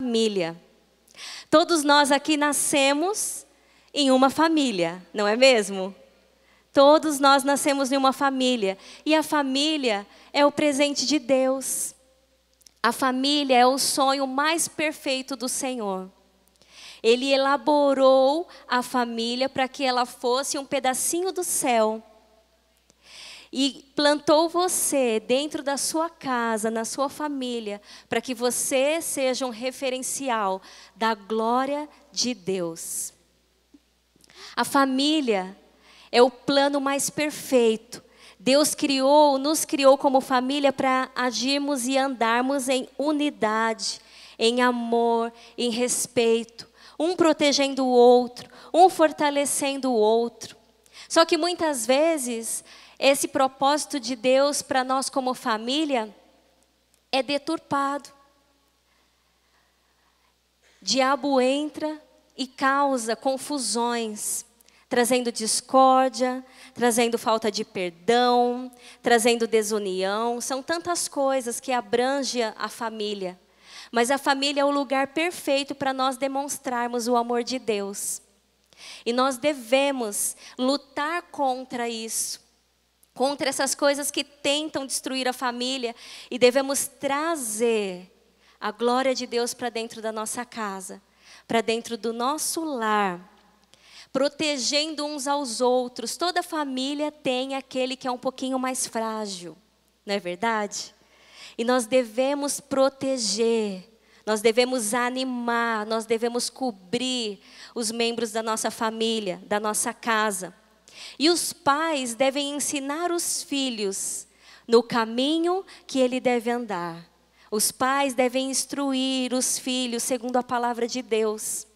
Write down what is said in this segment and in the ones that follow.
família. Todos nós aqui nascemos em uma família, não é mesmo? Todos nós nascemos em uma família. E a família é o presente de Deus. A família é o sonho mais perfeito do Senhor. Ele elaborou a família para que ela fosse um pedacinho do céu. E plantou você dentro da sua casa, na sua família, para que você seja um referencial da glória de Deus. A família é o plano mais perfeito. Deus nos criou como família para agirmos e andarmos em unidade, em amor, em respeito, um protegendo o outro, um fortalecendo o outro. Só que muitas vezes esse propósito de Deus para nós como família é deturpado. O diabo entra e causa confusões, trazendo discórdia, trazendo falta de perdão, trazendo desunião. São tantas coisas que abrangem a família. Mas a família é o lugar perfeito para nós demonstrarmos o amor de Deus. E nós devemos lutar contra isso, contra essas coisas que tentam destruir a família, e devemos trazer a glória de Deus para dentro da nossa casa, para dentro do nosso lar, protegendo uns aos outros. Toda família tem aquele que é um pouquinho mais frágil, não é verdade? E nós devemos proteger, nós devemos animar, nós devemos cobrir os membros da nossa família, da nossa casa. E os pais devem ensinar os filhos no caminho que ele deve andar. Os pais devem instruir os filhos segundo a palavra de Deus.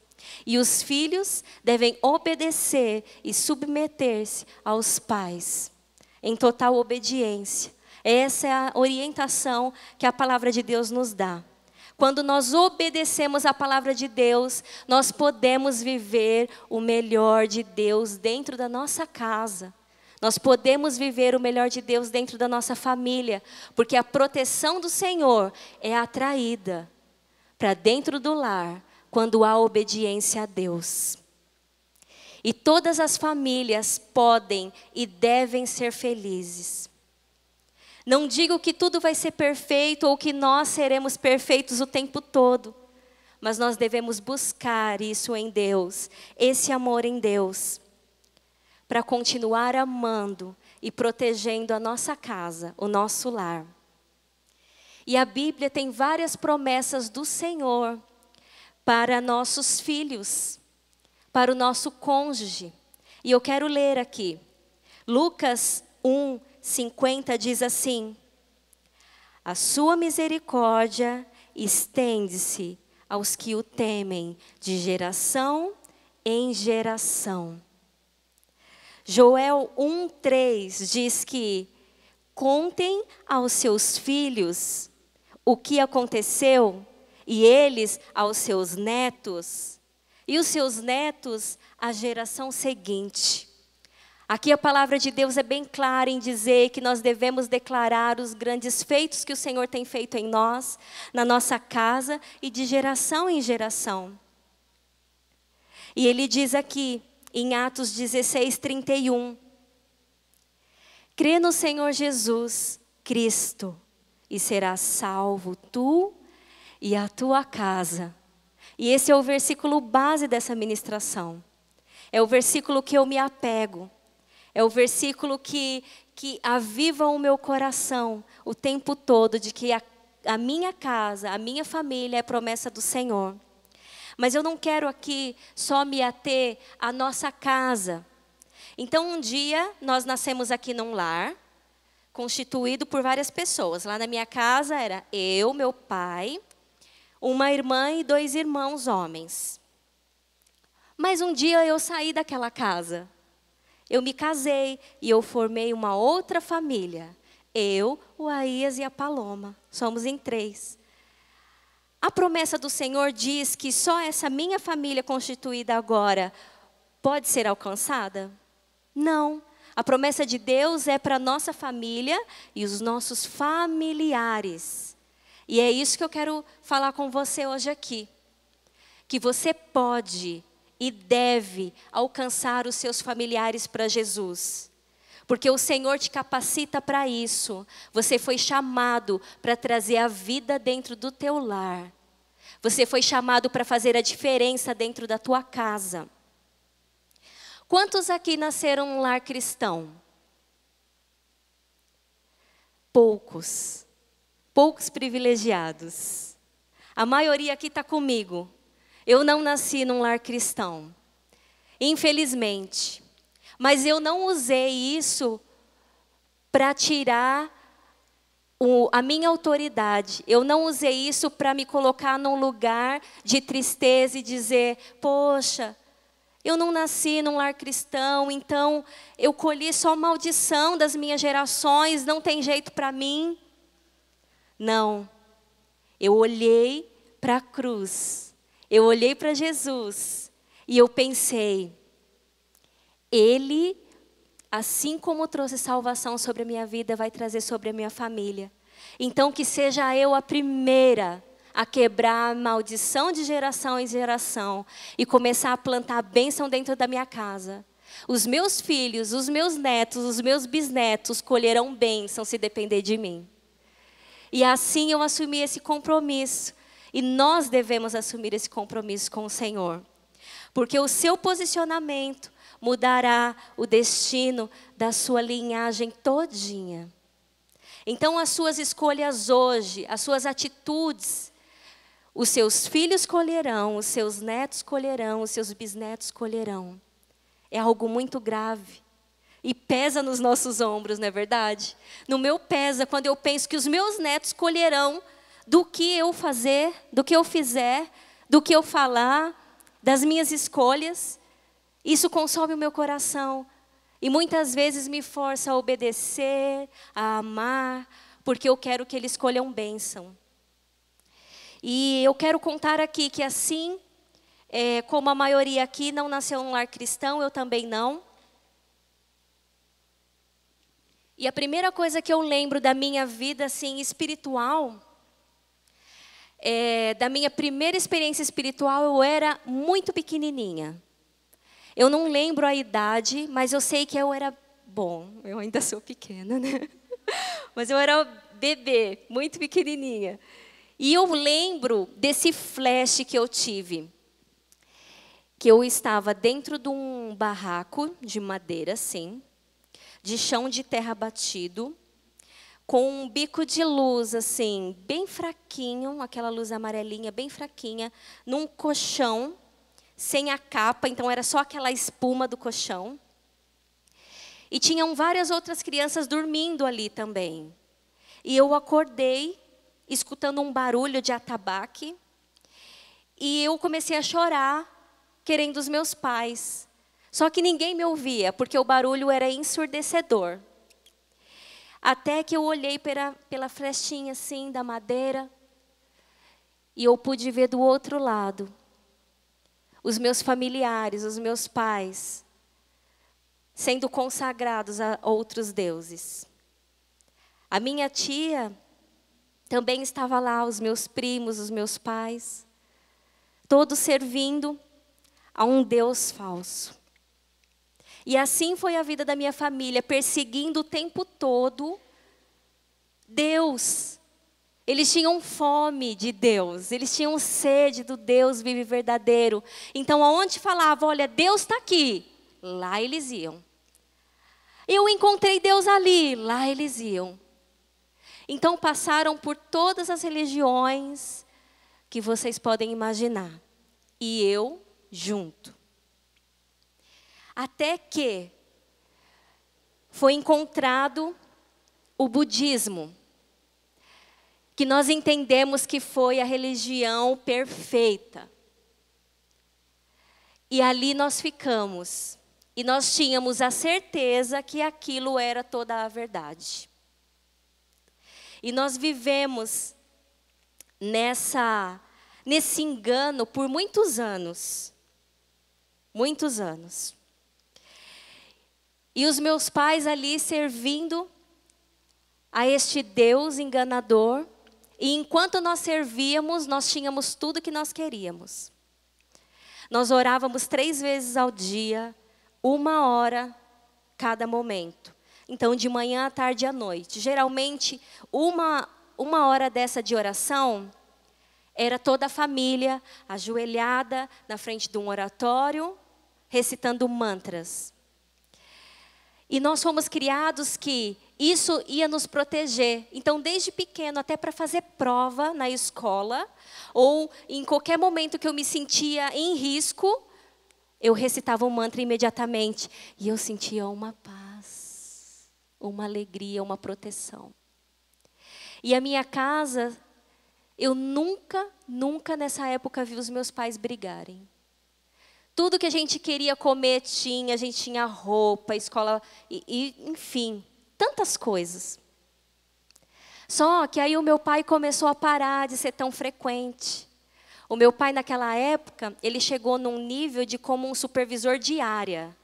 E os filhos devem obedecer e submeter-se aos pais, em total obediência. Essa é a orientação que a palavra de Deus nos dá. Quando nós obedecemos a palavra de Deus, nós podemos viver o melhor de Deus dentro da nossa casa. Nós podemos viver o melhor de Deus dentro da nossa família, porque a proteção do Senhor é atraída para dentro do lar quando há obediência a Deus. E todas as famílias podem e devem ser felizes. Não digo que tudo vai ser perfeito ou que nós seremos perfeitos o tempo todo, mas nós devemos buscar isso em Deus, esse amor em Deus, para continuar amando e protegendo a nossa casa, o nosso lar. E a Bíblia tem várias promessas do Senhor para nossos filhos, para o nosso cônjuge. E eu quero ler aqui, Lucas 1:50 diz assim: a sua misericórdia estende-se aos que o temem de geração em geração. Joel 1:3 diz que contem aos seus filhos o que aconteceu, e eles aos seus netos, e os seus netos à geração seguinte. Aqui a palavra de Deus é bem clara em dizer que nós devemos declarar os grandes feitos que o Senhor tem feito em nós, na nossa casa e de geração em geração. E ele diz aqui, em Atos 16:31, crê no Senhor Jesus Cristo e serás salvo tu e a tua casa. E esse é o versículo base dessa ministração. É o versículo que eu me apego. É o versículo que aviva o meu coração o tempo todo, de que a minha casa, a minha família é promessa do Senhor. Mas eu não quero aqui só me ater à nossa casa. Então um dia nós nascemos aqui num lar, constituído por várias pessoas. Lá na minha casa era eu, meu pai, uma irmã e 2 irmãos homens. Mas um dia eu saí daquela casa. Eu me casei e eu formei uma outra família. Eu, o Aías e a Paloma. Somos em 3. A promessa do Senhor diz que só essa minha família constituída agora pode ser alcançada? Não. A promessa de Deus é para a nossa família e os nossos familiares. E é isso que eu quero falar com você hoje aqui. que você pode e deve alcançar os seus familiares para Jesus. Porque o Senhor te capacita para isso. Você foi chamado para trazer a vida dentro do teu lar. Você foi chamado para fazer a diferença dentro da tua casa. Quantos aqui nasceram num lar cristão? Poucos. Poucos privilegiados. A maioria aqui está comigo. Eu não nasci num lar cristão. Infelizmente. Mas eu não usei isso para tirar a minha autoridade. Eu não usei isso para me colocar num lugar de tristeza e dizer, poxa, eu não nasci num lar cristão, então eu colhi só maldição das minhas gerações, não tem jeito para mim. Não. Eu olhei para a cruz, eu olhei para Jesus e eu pensei, Ele, assim como trouxe salvação sobre a minha vida, vai trazer sobre a minha família. Então que seja eu a primeira a quebrar a maldição de geração em geração e começar a plantar a bênção dentro da minha casa. Os meus filhos, os meus netos, os meus bisnetos colherão bênção se depender de mim. E assim eu assumi esse compromisso. E nós devemos assumir esse compromisso com o Senhor. Porque o seu posicionamento mudará o destino da sua linhagem todinha. Então as suas escolhas hoje, as suas atitudes, os seus filhos colherão, os seus netos colherão, os seus bisnetos colherão. É algo muito grave. E pesa nos nossos ombros, não é verdade? No meu pesa quando eu penso que os meus netos colherão do que eu fazer, do que eu fizer, do que eu falar, das minhas escolhas. Isso consome o meu coração. E muitas vezes me força a obedecer, a amar, porque eu quero que eles colham bênção. E eu quero contar aqui que assim, como a maioria aqui não nasceu num lar cristão, eu também não. E a primeira coisa que eu lembro da minha vida assim, espiritual, da minha primeira experiência espiritual, eu era muito pequenininha. Eu não lembro a idade, mas eu sei que eu era, eu ainda sou pequena, né? Mas eu era bebê, muito pequenininha. E eu lembro desse flash que eu tive. Que eu estava dentro de um barraco de madeira, assim, de chão de terra batido, com um bico de luz, assim, bem fraquinho, aquela luz amarelinha, bem fraquinha, num colchão, sem a capa, então era só aquela espuma do colchão. E tinham várias outras crianças dormindo ali também. E eu acordei, escutando um barulho de atabaque, e eu comecei a chorar, querendo os meus pais. Só que ninguém me ouvia, porque o barulho era ensurdecedor. Até que eu olhei pela flechinha assim da madeira, e eu pude ver do outro lado os meus familiares, os meus pais, sendo consagrados a outros deuses. A minha tia também estava lá, os meus primos, os meus pais, todos servindo a um Deus falso. E assim foi a vida da minha família, perseguindo o tempo todo Deus. Eles tinham fome de Deus, eles tinham sede do Deus vivo e verdadeiro. Então, aonde falava, olha, Deus está aqui, lá eles iam. Eu encontrei Deus ali, lá eles iam. Então, passaram por todas as religiões que vocês podem imaginar. E eu junto. Até que foi encontrado o budismo, que nós entendemos que foi a religião perfeita. E ali nós ficamos. E nós tínhamos a certeza que aquilo era toda a verdade. E nós vivemos nesse engano por muitos anos. Muitos anos. E os meus pais ali servindo a este Deus enganador. E enquanto nós servíamos, nós tínhamos tudo que nós queríamos. Nós orávamos 3 vezes ao dia, 1 hora cada momento. Então, de manhã, à tarde e à noite. Geralmente, uma hora dessa de oração, era toda a família ajoelhada na frente de um oratório, recitando mantras. E nós fomos criados que isso ia nos proteger. Então, desde pequeno, até para fazer prova na escola, ou em qualquer momento que eu me sentia em risco, eu recitava um mantra imediatamente. E eu sentia uma paz, uma alegria, uma proteção. E a minha casa, eu nunca nessa época vi os meus pais brigarem. Tudo que a gente queria comer tinha, a gente tinha roupa, escola, enfim, tantas coisas. Só que aí o meu pai começou a parar de ser tão frequente. O meu pai, naquela época, ele chegou num nível de como um supervisor de área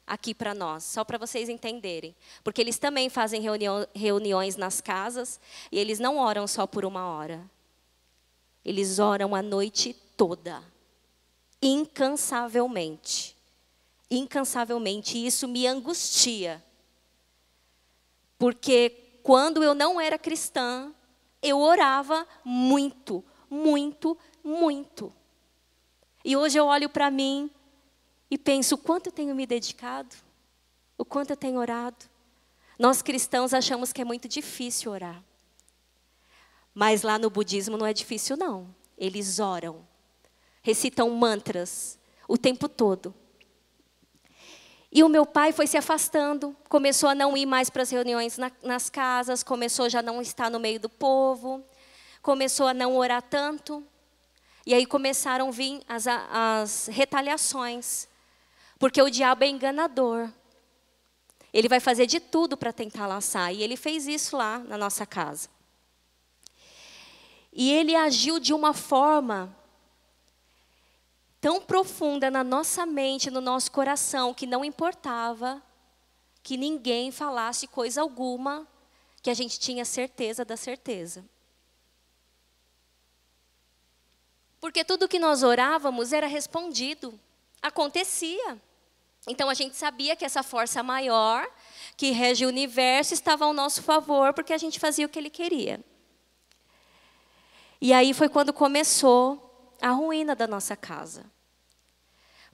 aqui para nós, só para vocês entenderem. Porque eles também fazem reuniões nas casas e eles não oram só por 1 hora. Eles oram a noite toda. Incansavelmente. Incansavelmente. E isso me angustia. Porque quando eu não era cristã, eu orava muito, muito, muito. E hoje eu olho para mim e penso o quanto eu tenho me dedicado, o quanto eu tenho orado. Nós cristãos achamos que é muito difícil orar. Mas lá no budismo não é difícil não. Eles oram. Recitam mantras o tempo todo. E o meu pai foi se afastando, começou a não ir mais para as reuniões nas casas, começou já a não estar no meio do povo, começou a não orar tanto. E aí começaram a vir as retaliações, porque o diabo é enganador. Ele vai fazer de tudo para tentar laçar, e ele fez isso lá na nossa casa. E ele agiu de uma forma tão profunda na nossa mente, no nosso coração, que não importava que ninguém falasse coisa alguma, que a gente tinha certeza da certeza. Porque tudo que nós orávamos era respondido, acontecia. Então a gente sabia que essa força maior, que rege o universo, estava ao nosso favor, porque a gente fazia o que ele queria. E aí foi quando começou a ruína da nossa casa.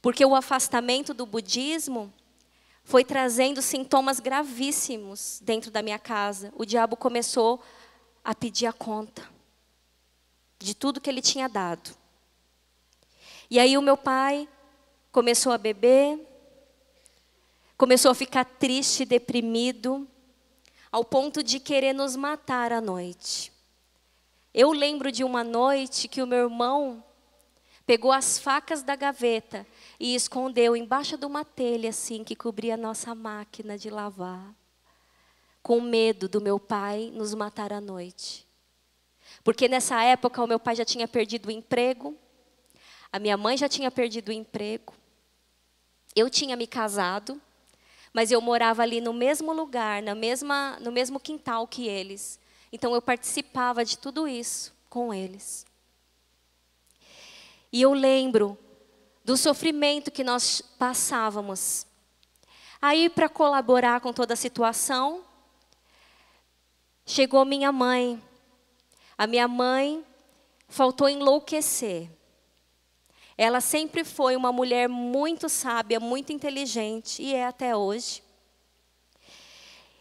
Porque o afastamento do budismo foi trazendo sintomas gravíssimos dentro da minha casa. O diabo começou a pedir a conta de tudo que ele tinha dado. E aí o meu pai começou a beber, começou a ficar triste, deprimido, ao ponto de querer nos matar à noite. Eu lembro de uma noite que o meu irmão pegou as facas da gaveta e escondeu embaixo de uma telha assim que cobria a nossa máquina de lavar, com medo do meu pai nos matar à noite. Porque nessa época o meu pai já tinha perdido o emprego, a minha mãe já tinha perdido o emprego, eu tinha me casado, mas eu morava ali no mesmo lugar, no mesmo quintal que eles. Então eu participava de tudo isso com eles. E eu lembro do sofrimento que nós passávamos. Aí, para colaborar com toda a situação, chegou minha mãe. A minha mãe faltou enlouquecer. Ela sempre foi uma mulher muito sábia, muito inteligente, e é até hoje.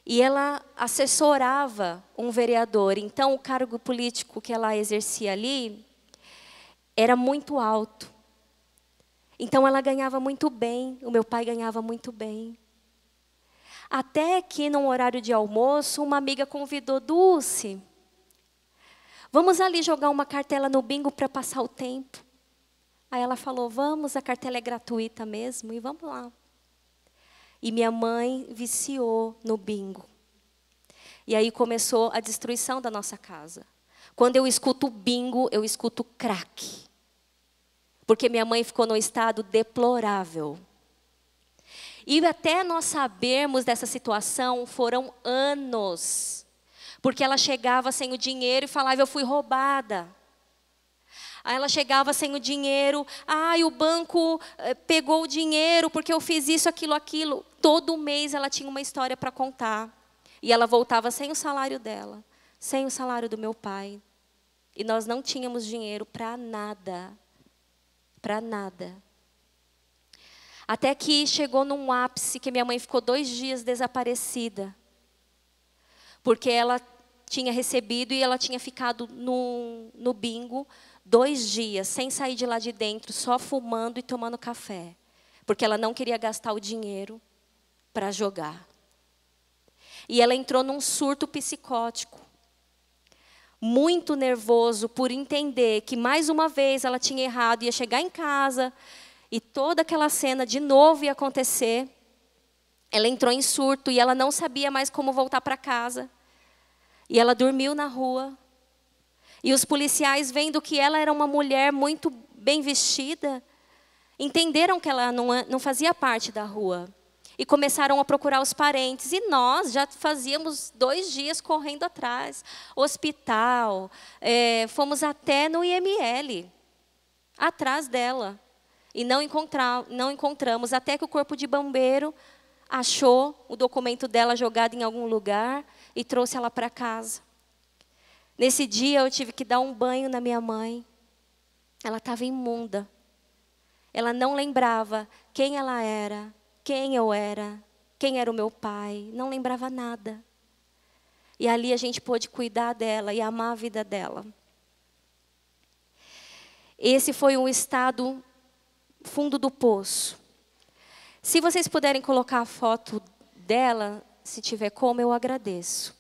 E ela assessorava um vereador. Então, o cargo político que ela exercia ali era muito alto. Então, ela ganhava muito bem. O meu pai ganhava muito bem. Até que, num horário de almoço, uma amiga convidou: Dulce, vamos ali jogar uma cartela no bingo para passar o tempo. Aí ela falou: vamos, a cartela é gratuita mesmo, e vamos lá. E minha mãe viciou no bingo. E aí começou a destruição da nossa casa. Quando eu escuto bingo, eu escuto crack. Porque minha mãe ficou num estado deplorável. E até nós sabermos dessa situação, foram anos. Porque ela chegava sem o dinheiro e falava: eu fui roubada. Aí ela chegava sem o dinheiro. Ai, o banco pegou o dinheiro porque eu fiz isso, aquilo, aquilo. Todo mês ela tinha uma história para contar. E ela voltava sem o salário dela, sem o salário do meu pai. E nós não tínhamos dinheiro para nada. Para nada. Até que chegou num ápice que minha mãe ficou 2 dias desaparecida. Porque ela tinha recebido e ela tinha ficado no bingo 2 dias, sem sair de lá de dentro, só fumando e tomando café. Porque ela não queria gastar o dinheiro para jogar. E ela entrou num surto psicótico. Muito nervoso por entender que mais uma vez ela tinha errado, ia chegar em casa e toda aquela cena de novo ia acontecer. Ela entrou em surto e ela não sabia mais como voltar para casa. E ela dormiu na rua. E os policiais, vendo que ela era uma mulher muito bem vestida, entenderam que ela não fazia parte da rua. E começaram a procurar os parentes. E nós já fazíamos 2 dias correndo atrás. Hospital, fomos até no IML, atrás dela. E não encontramos, até que o corpo de bombeiro achou o documento dela jogado em algum lugar e trouxe ela para casa. Nesse dia eu tive que dar um banho na minha mãe. Ela estava imunda. Ela não lembrava quem ela era, quem eu era, quem era o meu pai. Não lembrava nada. E ali a gente pôde cuidar dela e amar a vida dela. Esse foi um estado fundo do poço. Se vocês puderem colocar a foto dela, se tiver como, eu agradeço.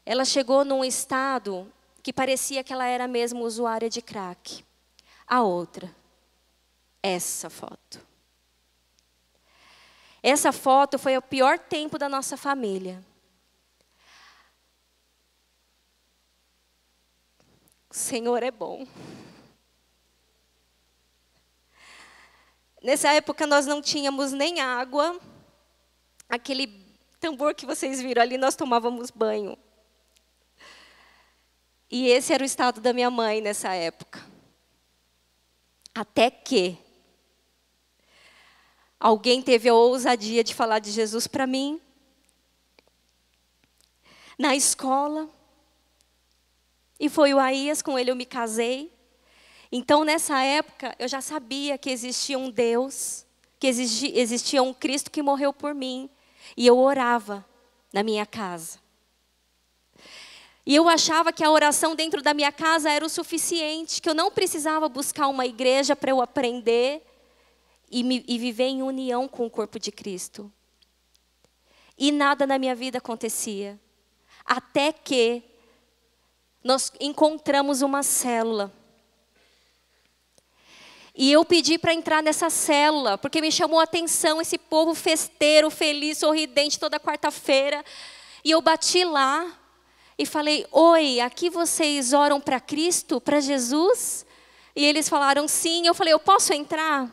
Ela chegou num estado que parecia que ela era mesmo usuária de crack. A outra, essa foto. Essa foto foi o pior tempo da nossa família. O Senhor é bom. Nessa época nós não tínhamos nem água. Aquele tambor que vocês viram ali, nós tomávamos banho. E esse era o estado da minha mãe nessa época. Até que alguém teve a ousadia de falar de Jesus para mim. Na escola. E foi o Aías, com ele eu me casei. Então, nessa época, eu já sabia que existia um Deus, que existia um Cristo que morreu por mim. E eu orava na minha casa. E eu achava que a oração dentro da minha casa era o suficiente, que eu não precisava buscar uma igreja para eu aprender e viver em união com o corpo de Cristo. E nada na minha vida acontecia. Até que nós encontramos uma célula. E eu pedi para entrar nessa célula, porque me chamou a atenção esse povo festeiro, feliz, sorridente, toda quarta-feira. E eu bati lá e falei, oi, aqui vocês oram para Cristo, para Jesus? E eles falaram sim. Eu falei, eu posso entrar?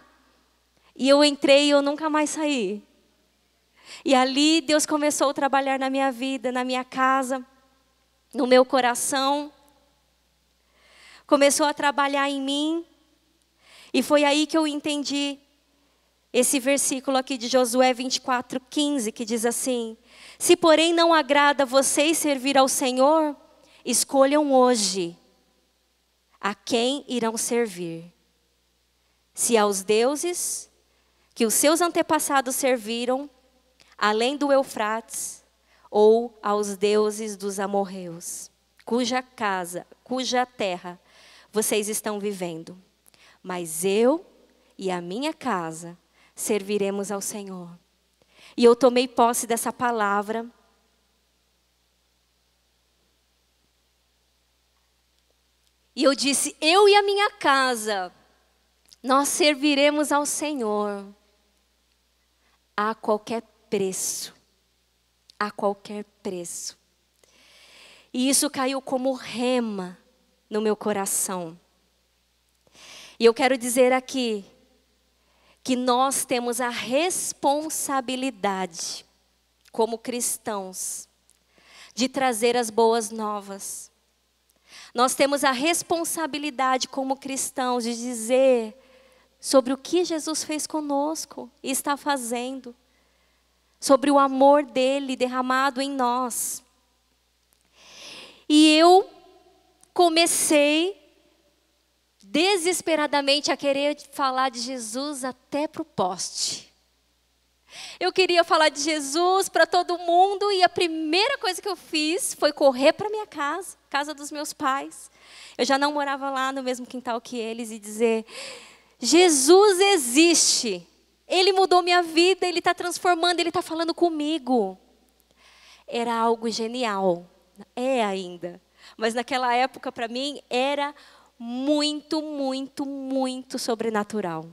E eu entrei e eu nunca mais saí. E ali Deus começou a trabalhar na minha vida, na minha casa, no meu coração. Começou a trabalhar em mim. E foi aí que eu entendi esse versículo aqui de Josué 24:15, que diz assim: se porém não agrada a vocês servir ao Senhor, escolham hoje a quem irão servir. Se aos deuses que os seus antepassados serviram, além do Eufrates, ou aos deuses dos amorreus, cuja casa, cuja terra vocês estão vivendo. Mas eu e a minha casa serviremos ao Senhor. E eu tomei posse dessa palavra. E eu disse, eu e a minha casa, nós serviremos ao Senhor. A qualquer preço. A qualquer preço. E isso caiu como rema no meu coração. E eu quero dizer aqui que nós temos a responsabilidade, como cristãos, de trazer as boas novas. Nós temos a responsabilidade como cristãos de dizer sobre o que Jesus fez conosco e está fazendo, sobre o amor dele derramado em nós. E eu comecei desesperadamente a querer falar de Jesus até para o poste. Eu queria falar de Jesus para todo mundo e a primeira coisa que eu fiz foi correr para minha casa, casa dos meus pais. Eu já não morava lá no mesmo quintal que eles e dizer: Jesus existe, Ele mudou minha vida, Ele está transformando, Ele está falando comigo. Era algo genial, é ainda, mas naquela época para mim era muito, muito, muito sobrenatural.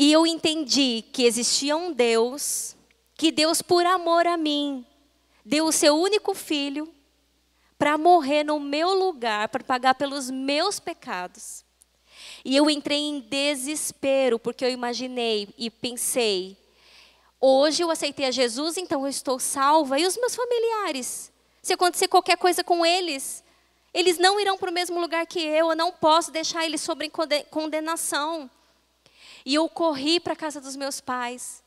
E eu entendi que existia um Deus, que Deus, por amor a mim, deu o seu único filho para morrer no meu lugar, para pagar pelos meus pecados. E eu entrei em desespero, porque eu imaginei e pensei: hoje eu aceitei a Jesus, então eu estou salva. E os meus familiares? Se acontecer qualquer coisa com eles, eles não irão para o mesmo lugar que eu não posso deixar eles sob condenação. E eu corri para a casa dos meus pais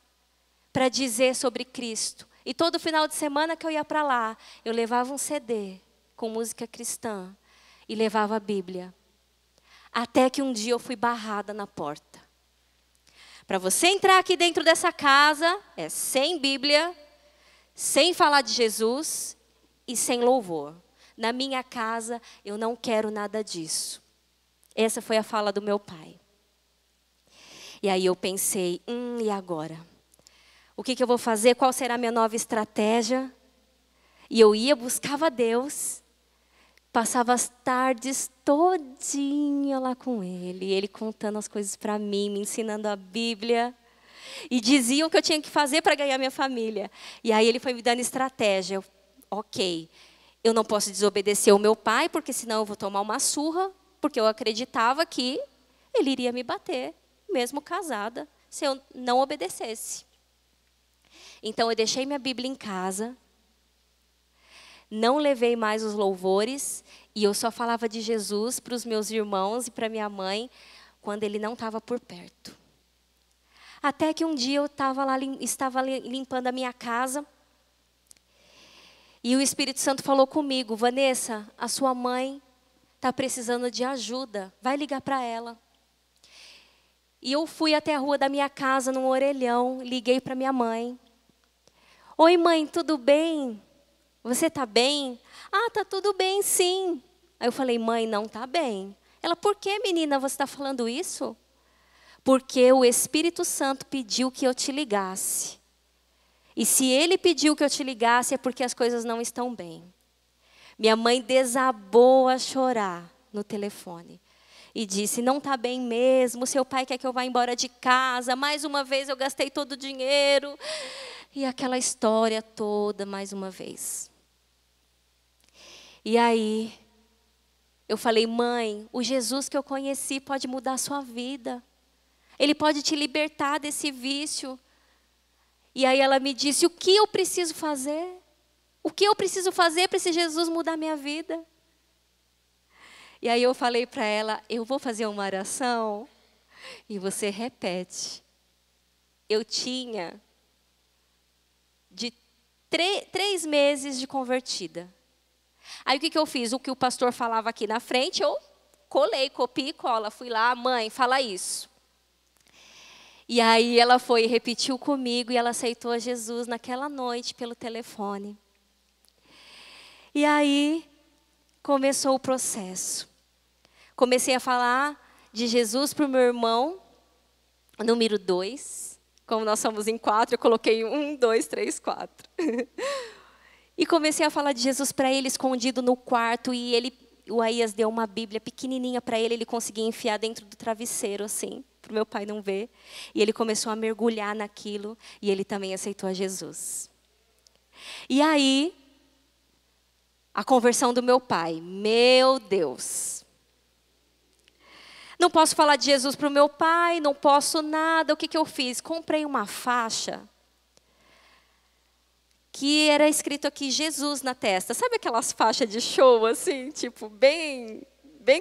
para dizer sobre Cristo. E todo final de semana que eu ia para lá, eu levava um CD com música cristã e levava a Bíblia. Até que um dia eu fui barrada na porta. Para você entrar aqui dentro dessa casa, é sem Bíblia, sem falar de Jesus e sem louvor. Na minha casa, eu não quero nada disso. Essa foi a fala do meu pai. E aí eu pensei, e agora? O que eu vou fazer? Qual será a minha nova estratégia? E eu ia, buscava Deus, passava as tardes todinha lá com Ele contando as coisas para mim, me ensinando a Bíblia, e dizia o que eu tinha que fazer para ganhar minha família. E aí Ele foi me dando estratégia. Ok, eu não posso desobedecer o meu pai, porque senão eu vou tomar uma surra, porque eu acreditava que Ele iria me bater, mesmo casada, se eu não obedecesse. Então eu deixei minha Bíblia em casa, não levei mais os louvores, e eu só falava de Jesus para os meus irmãos e para minha mãe, quando Ele não estava por perto. Até que um dia eu estava limpando a minha casa, e o Espírito Santo falou comigo: Vanessa, a sua mãe está precisando de ajuda, vai ligar para ela. E eu fui até a rua da minha casa, num orelhão, liguei para minha mãe. Oi, mãe, tudo bem? Você está bem? Ah, está tudo bem, sim. Aí eu falei: mãe, não está bem. Ela: por que, menina, você está falando isso? Porque o Espírito Santo pediu que eu te ligasse. E se Ele pediu que eu te ligasse, é porque as coisas não estão bem. Minha mãe desabou a chorar no telefone. E disse: não está bem mesmo, seu pai quer que eu vá embora de casa, mais uma vez eu gastei todo o dinheiro. E aquela história toda, mais uma vez. E aí, eu falei: mãe, o Jesus que eu conheci pode mudar a sua vida. Ele pode te libertar desse vício. E aí ela me disse: o que eu preciso fazer? O que eu preciso fazer para esse Jesus mudar minha vida? E aí eu falei para ela: eu vou fazer uma oração e você repete. Eu tinha de 3 meses de convertida. Aí o que eu fiz? O que o pastor falava aqui na frente, eu colei, copia e cola. Fui lá: mãe, fala isso. E aí ela foi e repetiu comigo e ela aceitou a Jesus naquela noite pelo telefone. E aí começou o processo. Comecei a falar de Jesus para o meu irmão, número 2. Como nós somos em 4, eu coloquei 1, 2, 3, 4. E comecei a falar de Jesus para ele, escondido no quarto. E o Aías deu uma Bíblia pequenininha para ele, ele conseguia enfiar dentro do travesseiro, assim, para o meu pai não ver. E ele começou a mergulhar naquilo, e ele também aceitou a Jesus. E aí, a conversão do meu pai. Meu Deus! Não posso falar de Jesus para o meu pai, não posso nada. O que eu fiz? Comprei uma faixa que era escrito aqui Jesus na testa. Sabe aquelas faixas de show, assim, tipo, bem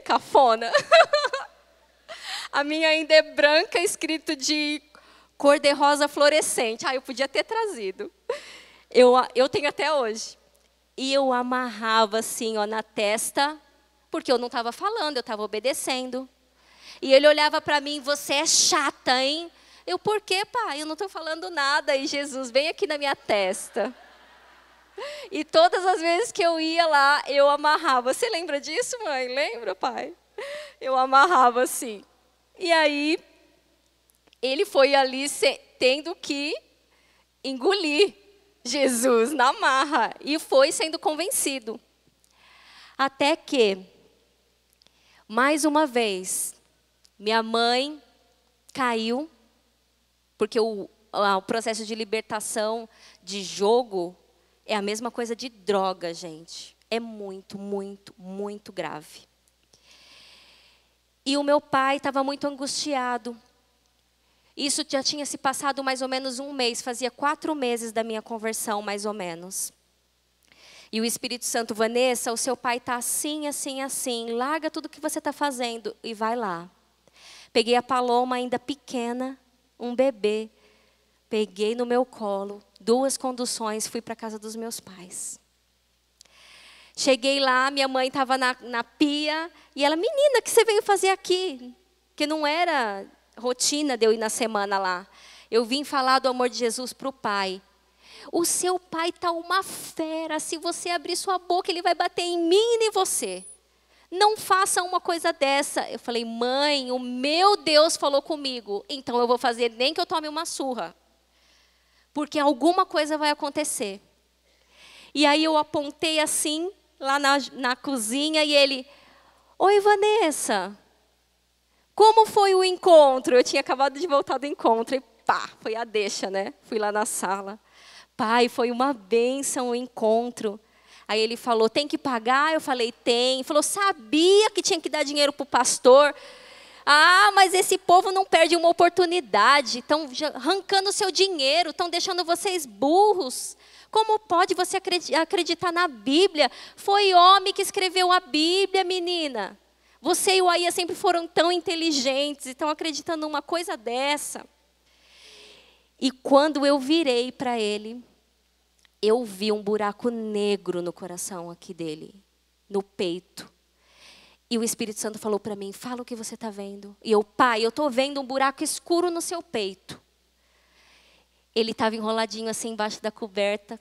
cafona? A minha ainda é branca, escrito de cor-de-rosa fluorescente. Eu podia ter trazido. Eu tenho até hoje. E eu amarrava assim, ó, na testa, porque eu não estava falando, eu estava obedecendo. E ele olhava para mim, você é chata, hein? Eu, por quê, pai? Eu não estou falando nada. E Jesus, vem aqui na minha testa. E todas as vezes que eu ia lá, eu amarrava. Você lembra disso, mãe? Lembra, pai? Eu amarrava assim. E aí, ele foi ali tendo que engolir Jesus na marra. E foi sendo convencido. Até que, mais uma vez, minha mãe caiu, porque o processo de libertação de jogo é a mesma coisa de droga, gente. É muito, muito, muito grave. E o meu pai estava muito angustiado. Isso já tinha se passado mais ou menos um mês, fazia 4 meses da minha conversão, mais ou menos. E o Espírito Santo, Vanessa, o seu pai está assim, assim, assim, larga tudo que você está fazendo e vai lá. Peguei a Paloma ainda pequena, um bebê, peguei no meu colo, 2 conduções, fui para a casa dos meus pais. Cheguei lá, minha mãe estava na pia, e ela, menina, o que você veio fazer aqui? Que não era rotina de eu ir na semana lá. Eu vim falar do amor de Jesus para o pai. O seu pai está uma fera, se você abrir sua boca, ele vai bater em mim e em você. Não faça uma coisa dessa. Eu falei, mãe, o meu Deus falou comigo, então eu vou fazer nem que eu tome uma surra. Porque alguma coisa vai acontecer. E aí eu apontei assim, lá na cozinha, e ele, oi, Vanessa, como foi o encontro? Eu tinha acabado de voltar do encontro, e pá, foi a deixa, né? Fui lá na sala. Pai, foi uma bênção o encontro. Aí ele falou, tem que pagar? Eu falei, tem. Ele falou, sabia que tinha que dar dinheiro para o pastor? Ah, mas esse povo não perde uma oportunidade. Estão arrancando o seu dinheiro, estão deixando vocês burros. Como pode você acreditar na Bíblia? Foi homem que escreveu a Bíblia, menina. Você e o Aia sempre foram tão inteligentes e estão acreditando numa coisa dessa. E quando eu virei para ele, eu vi um buraco negro no coração aqui dele, no peito. E o Espírito Santo falou para mim, fala o que você está vendo. E eu, pai, eu estou vendo um buraco escuro no seu peito. Ele estava enroladinho assim embaixo da coberta,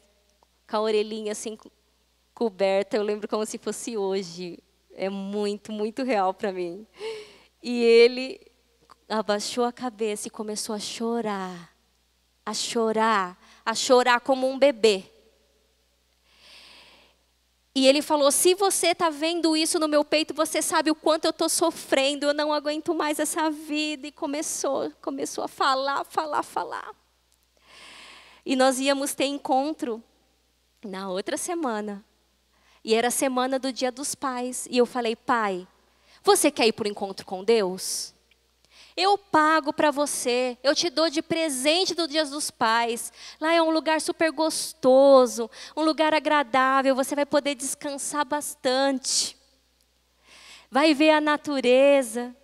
com a orelhinha assim coberta. Eu lembro como se fosse hoje. É muito, muito real para mim. E ele abaixou a cabeça e começou a chorar. A chorar. A chorar como um bebê. E ele falou, se você está vendo isso no meu peito, você sabe o quanto eu estou sofrendo, eu não aguento mais essa vida. E começou a falar. E nós íamos ter encontro na outra semana. E era a semana do Dia dos Pais. E eu falei, pai, você quer ir para o encontro com Deus? Eu pago para você, eu te dou de presente do Dia dos Pais. Lá é um lugar super gostoso, um lugar agradável, você vai poder descansar bastante. Vai ver a natureza.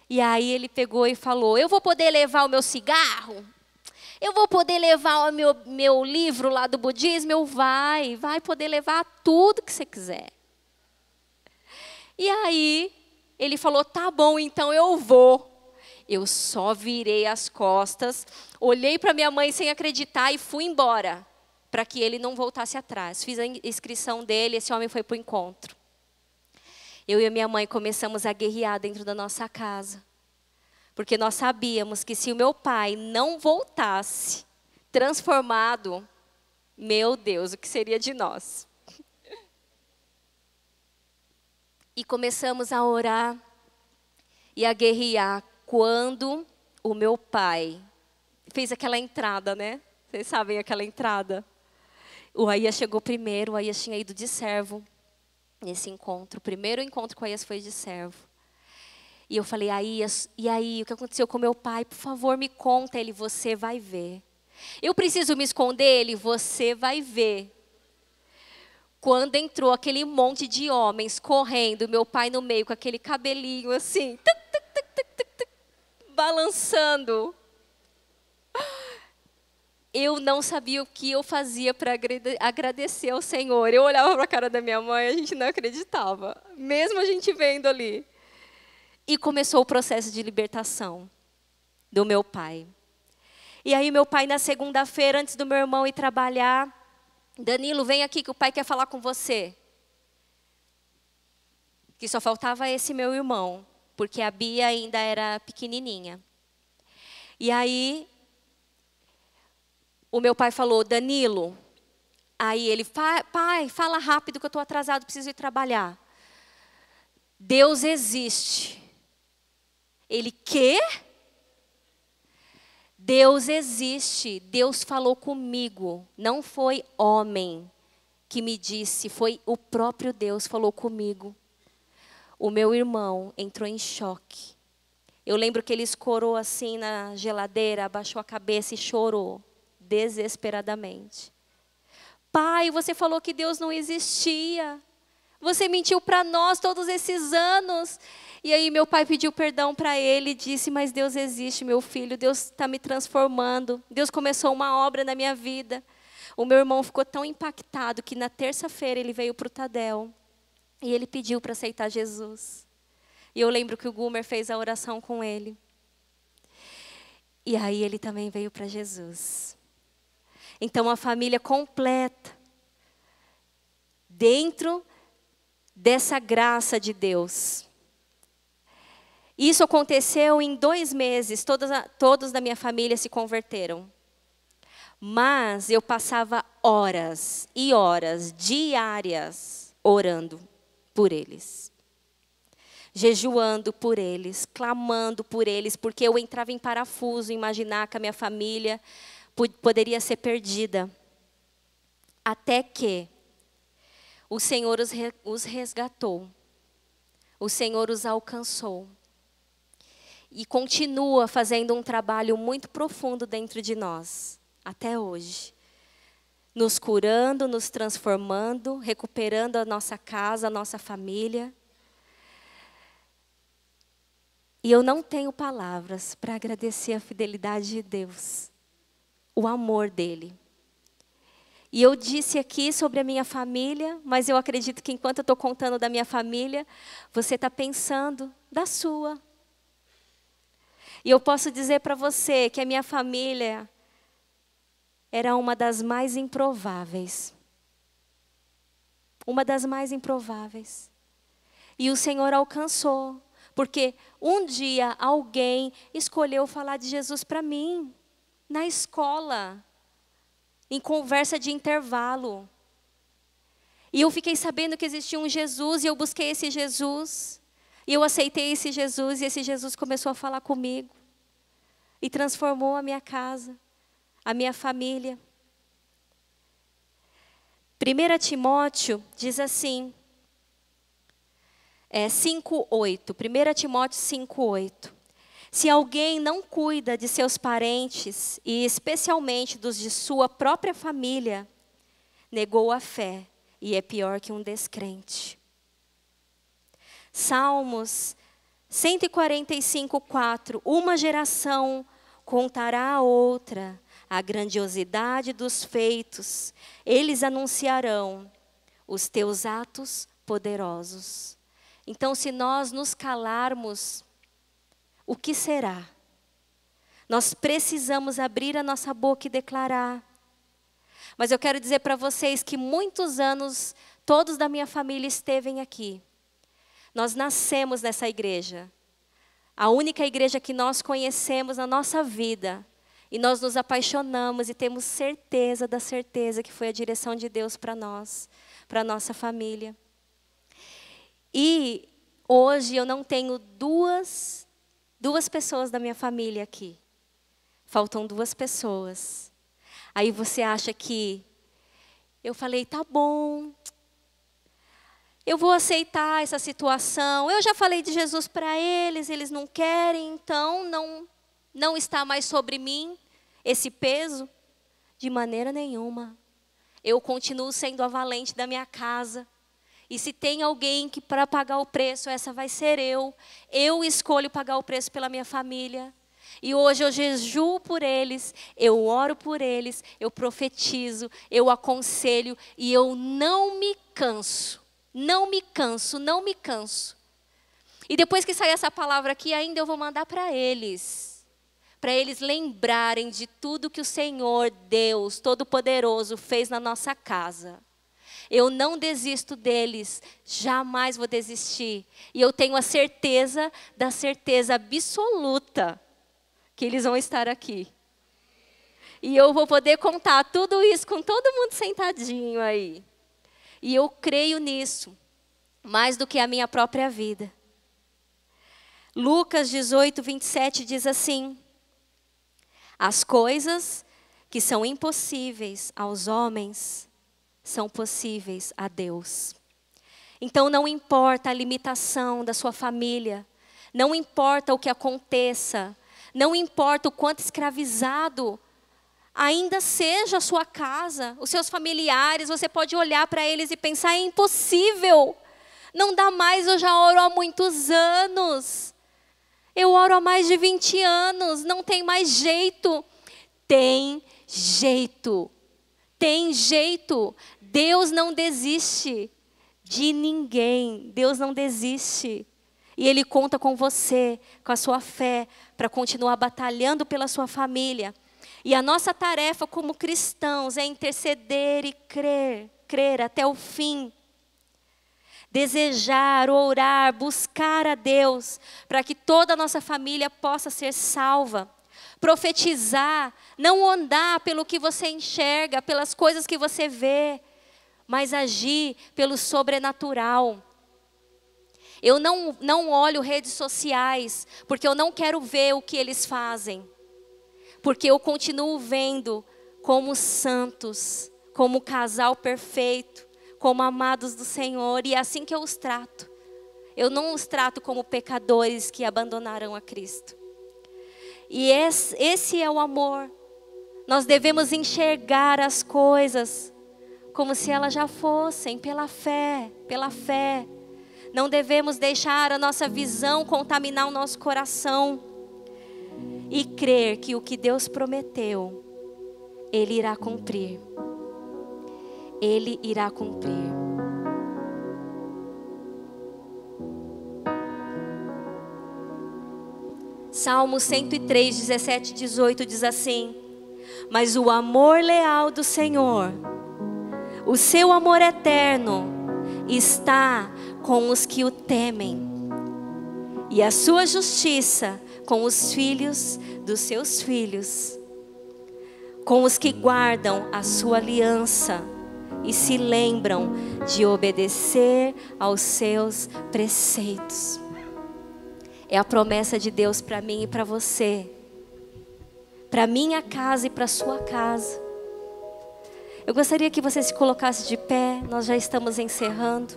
E aí ele pegou e falou, eu vou poder levar o meu cigarro? Eu vou poder levar o meu livro lá do budismo? Eu vai poder levar tudo que você quiser. E aí ele falou, tá bom, então eu vou. Eu só virei as costas, olhei para minha mãe sem acreditar e fui embora, para que ele não voltasse atrás. Fiz a inscrição dele, esse homem foi para o encontro. Eu e a minha mãe começamos a guerrear dentro da nossa casa, porque nós sabíamos que se o meu pai não voltasse transformado, meu Deus, o que seria de nós? E começamos a orar e a guerrear. Quando o meu pai fez aquela entrada, né? Vocês sabem aquela entrada? O Aia chegou primeiro, o Aia tinha ido de servo nesse encontro. O primeiro encontro com o Aia foi de servo. E eu falei, Aias, e aí, o que aconteceu com meu pai? Por favor, me conta. Ele, você vai ver. Eu preciso me esconder? Ele, você vai ver. Quando entrou aquele monte de homens correndo, meu pai no meio com aquele cabelinho assim, balançando. Eu não sabia o que eu fazia para agradecer ao Senhor. Eu olhava para a cara da minha mãe e a gente não acreditava, mesmo a gente vendo ali. E começou o processo de libertação do meu pai. E aí meu pai, na segunda-feira, antes do meu irmão ir trabalhar, Danilo, vem aqui que o pai quer falar com você. Que só faltava esse meu irmão, porque a Bia ainda era pequenininha. E aí, o meu pai falou, Danilo. Aí ele, pai, fala rápido que eu estou atrasado, preciso ir trabalhar. Deus existe. Ele, quê? Deus existe, Deus falou comigo, não foi homem que me disse, foi o próprio Deus falou comigo. O meu irmão entrou em choque. Eu lembro que ele escorou assim na geladeira, abaixou a cabeça e chorou desesperadamente. Pai, você falou que Deus não existia. Você mentiu para nós todos esses anos. E aí meu pai pediu perdão para ele e disse, mas Deus existe, meu filho, Deus está me transformando. Deus começou uma obra na minha vida. O meu irmão ficou tão impactado que na terça-feira ele veio para o Tadel. E ele pediu para aceitar Jesus. E eu lembro que o Gumer fez a oração com ele. E aí ele também veio para Jesus. Então a família completa, dentro dessa graça de Deus. Isso aconteceu em 2 meses, todos da minha família se converteram. Mas eu passava horas e horas diárias orando por eles. Jejuando por eles, clamando por eles, porque eu entrava em parafuso, imaginar que a minha família poderia ser perdida. Até que o Senhor os resgatou, o Senhor os alcançou. E continua fazendo um trabalho muito profundo dentro de nós, até hoje. Nos curando, nos transformando, recuperando a nossa casa, a nossa família. E eu não tenho palavras para agradecer a fidelidade de Deus, o amor dEle. E eu disse aqui sobre a minha família, mas eu acredito que enquanto eu estou contando da minha família, você está pensando da sua. E eu posso dizer para você que a minha família era uma das mais improváveis. Uma das mais improváveis. E o Senhor alcançou. Porque um dia alguém escolheu falar de Jesus para mim. Na escola. Em conversa de intervalo. E eu fiquei sabendo que existia um Jesus e eu busquei esse Jesus. E eu aceitei esse Jesus e esse Jesus começou a falar comigo. E transformou a minha casa, a minha família. 1 Timóteo diz assim, 5:8. 1 Timóteo 5:8. Se alguém não cuida de seus parentes, e especialmente dos de sua própria família, negou a fé e é pior que um descrente. Salmos 145:4. Uma geração contará a outra a grandiosidade dos feitos. Eles anunciarão os teus atos poderosos. Então, se nós nos calarmos, o que será? Nós precisamos abrir a nossa boca e declarar. Mas eu quero dizer para vocês que muitos anos, todos da minha família estevem aqui. Nós nascemos nessa igreja. A única igreja que nós conhecemos na nossa vida. E nós nos apaixonamos e temos certeza da certeza que foi a direção de Deus para nós, para a nossa família. E hoje eu não tenho duas pessoas da minha família aqui. Faltam 2 pessoas. Aí você acha que eu falei, tá bom, eu vou aceitar essa situação. Eu já falei de Jesus para eles não querem, então não está mais sobre mim esse peso. De maneira nenhuma. Eu continuo sendo a valente da minha casa. E se tem alguém que para pagar o preço, essa vai ser eu. Eu escolho pagar o preço pela minha família. E hoje eu jejuo por eles, eu oro por eles, eu profetizo, eu aconselho e eu não me canso. Não me canso, não me canso. E depois que sair essa palavra aqui, ainda eu vou mandar para eles lembrarem de tudo que o Senhor, Deus Todo-Poderoso, fez na nossa casa. Eu não desisto deles, jamais vou desistir. E eu tenho a certeza da certeza absoluta que eles vão estar aqui. E eu vou poder contar tudo isso com todo mundo sentadinho aí. E eu creio nisso, mais do que a minha própria vida. Lucas 18, 27 diz assim: as coisas que são impossíveis aos homens são possíveis a Deus. Então não importa a limitação da sua família, não importa o que aconteça, não importa o quanto escravizado ainda seja a sua casa, os seus familiares, você pode olhar para eles e pensar, é impossível, não dá mais, eu já oro há muitos anos, eu oro há mais de 20 anos, não tem mais jeito. Tem jeito, tem jeito. Deus não desiste de ninguém, Deus não desiste. E Ele conta com você, com a sua fé, para continuar batalhando pela sua família. E a nossa tarefa como cristãos é interceder e crer até o fim. Desejar, orar, buscar a Deus, para que toda a nossa família possa ser salva. Profetizar, não andar pelo que você enxerga, pelas coisas que você vê, mas agir pelo sobrenatural. Eu não olho redes sociais, porque eu não quero ver o que eles fazem. Porque eu continuo vendo como santos, como casal perfeito, como amados do Senhor, e é assim que eu os trato. Eu não os trato como pecadores que abandonaram a Cristo. E esse é o amor. Nós devemos enxergar as coisas como se elas já fossem, pela fé, pela fé. Não devemos deixar a nossa visão contaminar o nosso coração. E crer que o que Deus prometeu, Ele irá cumprir. Ele irá cumprir. Salmo 103, 17, 18 diz assim: mas o amor leal do Senhor, o seu amor eterno, está com os que o temem, e a sua justiça com os filhos dos seus filhos, com os que guardam a sua aliança e se lembram de obedecer aos seus preceitos. É a promessa de Deus para mim e para você, para minha casa e para sua casa. Eu gostaria que você se colocasse de pé, nós já estamos encerrando.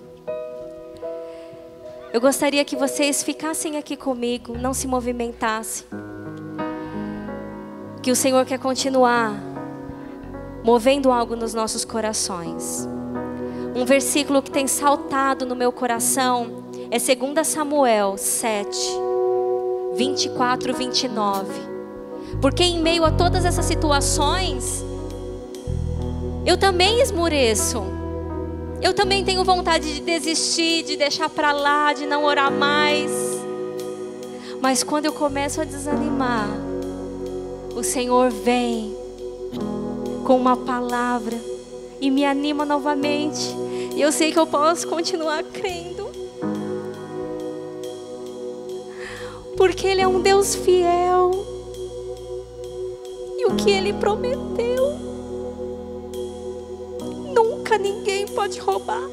Eu gostaria que vocês ficassem aqui comigo, não se movimentassem. Que o Senhor quer continuar movendo algo nos nossos corações. Um versículo que tem saltado no meu coração é 2 Samuel 7, 24, 29. Porque em meio a todas essas situações, eu também esmoreço. Eu também tenho vontade de desistir, de deixar para lá, de não orar mais. Mas quando eu começo a desanimar, o Senhor vem com uma palavra e me anima novamente. E eu sei que eu posso continuar crendo. Porque Ele é um Deus fiel. E o que Ele prometeu, nunca ninguém pode roubar.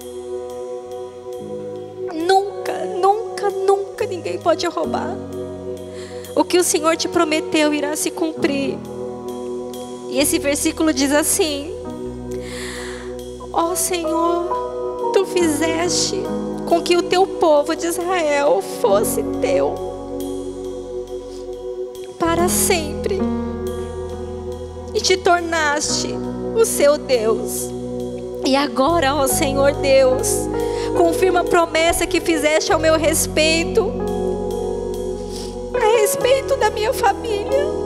Nunca, nunca, nunca ninguém pode roubar. O que o Senhor te prometeu irá se cumprir. E esse versículo diz assim: ó Senhor, Tu fizeste com que o Teu povo de Israel fosse Teu para sempre. e te tornaste o seu Deus. E agora, ó Senhor Deus, confirma a promessa que fizeste ao meu respeito, a respeito da minha família.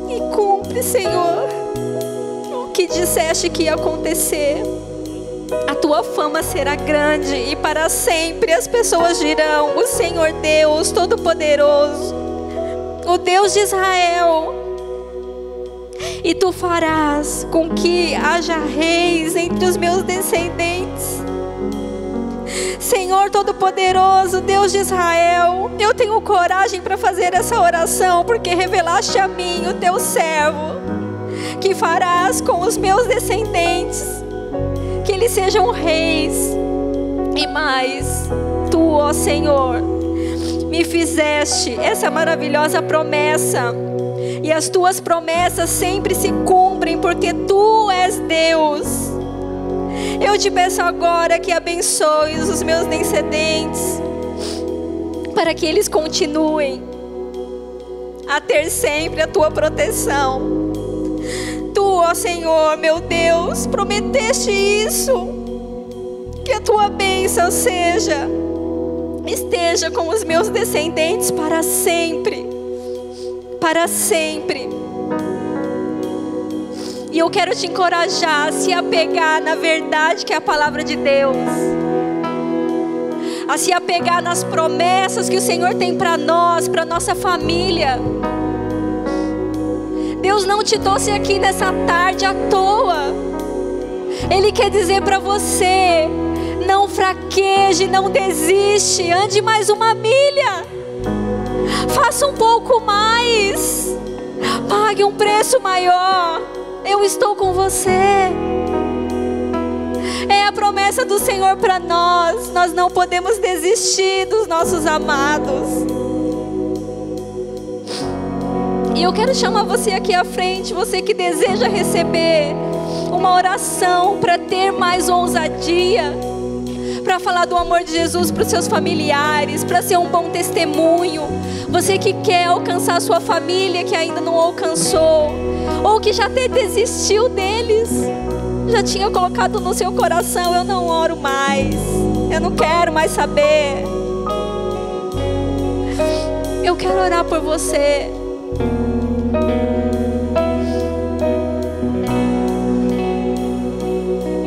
E cumpre, Senhor, o que disseste que ia acontecer. A tua fama será grande e para sempre as pessoas dirão: o Senhor Deus Todo-Poderoso, o Deus de Israel. E tu farás com que haja reis entre os meus descendentes. Senhor Todo-Poderoso, Deus de Israel, eu tenho coragem para fazer essa oração, porque revelaste a mim, o teu servo, que farás com os meus descendentes, que eles sejam reis. E mais, tu, ó Senhor, me fizeste essa maravilhosa promessa. E as tuas promessas sempre se cumprem, porque tu és Deus. Eu te peço agora que abençoes os meus descendentes, para que eles continuem a ter sempre a tua proteção. Tu, ó Senhor, meu Deus, prometeste isso, que a tua bênção esteja com os meus descendentes para sempre. Para sempre. E eu quero te encorajar a se apegar na verdade que é a palavra de Deus, a se apegar nas promessas que o Senhor tem para nós, para nossa família. Deus não te trouxe aqui nessa tarde à toa. Ele quer dizer para você: não fraqueje, não desiste, ande mais uma milha. Faça um pouco mais. Pague um preço maior. Eu estou com você. É a promessa do Senhor para nós. Nós não podemos desistir dos nossos amados. E eu quero chamar você aqui à frente, você que deseja receber uma oração para ter mais ousadia, para falar do amor de Jesus para os seus familiares, para ser um bom testemunho. Você que quer alcançar a sua família, que ainda não alcançou, ou que já até desistiu deles, já tinha colocado no seu coração: eu não oro mais, eu não quero mais saber. Eu quero orar por você.